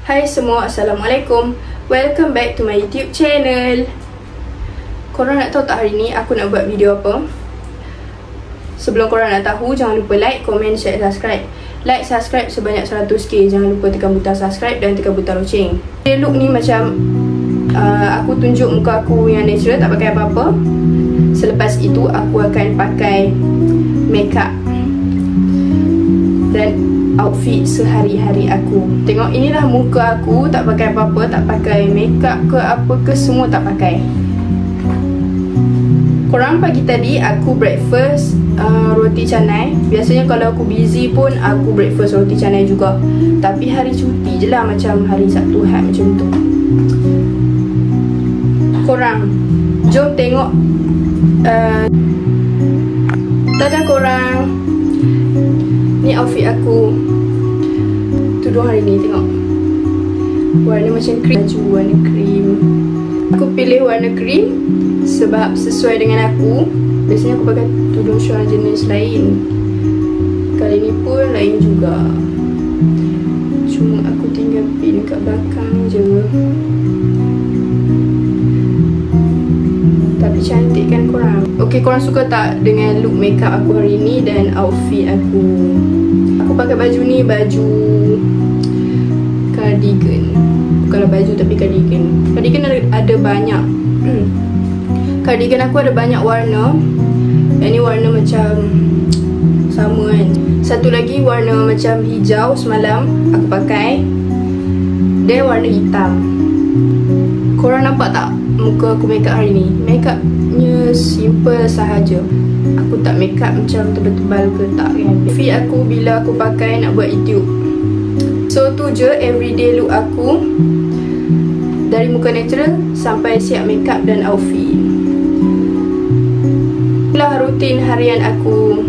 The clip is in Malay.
Hai semua, Assalamualaikum. Welcome back to my YouTube channel. Korang nak tahu tak hari ni aku nak buat video apa? Sebelum korang nak tahu, jangan lupa like, komen, share, subscribe. Like, subscribe sebanyak 100k. Jangan lupa tekan butang subscribe dan tekan butang loceng. Look ni macam aku tunjuk muka aku yang natural, tak pakai apa-apa. Selepas itu aku akan pakai makeup dan outfit sehari-hari aku. Tengok, inilah muka aku, tak pakai apa-apa, tak pakai makeup ke apa ke, semua tak pakai. Korang, pagi tadi aku breakfast roti canai. Biasanya kalau aku busy pun aku breakfast roti canai juga. Tapi hari cuti je lah, macam hari Sabtu Ahad macam tu. Korang, jom tengok. Dadah korang, ni outfit aku. Tudung hari ni, tengok. Warna macam krim. Baju warna krim. Aku pilih warna krim sebab sesuai dengan aku. Biasanya aku pakai tudung shawl jenis lain. Kali ni pun lain juga. Cuma aku tinggal pin kat belakang je. Tapi cantik kan korang? Okay, korang suka tak dengan look makeup aku hari ni dan outfit aku? Aku pakai baju ni, baju cardigan. Bukanlah baju tapi cardigan. Cardigan ada banyak. Cardigan aku ada banyak warna. Yang ni warna macam sama kan. Satu lagi warna macam hijau semalam aku pakai. Dia warna hitam. Korang nampak tak muka aku makeup hari ni? Makeupnya simple sahaja. Aku tak makeup macam tebal-tebal ke tak kan. Fit aku bila aku pakai nak buat YouTube. So tu je everyday look aku. Dari muka natural sampai siap makeup dan outfit. Itulah rutin harian aku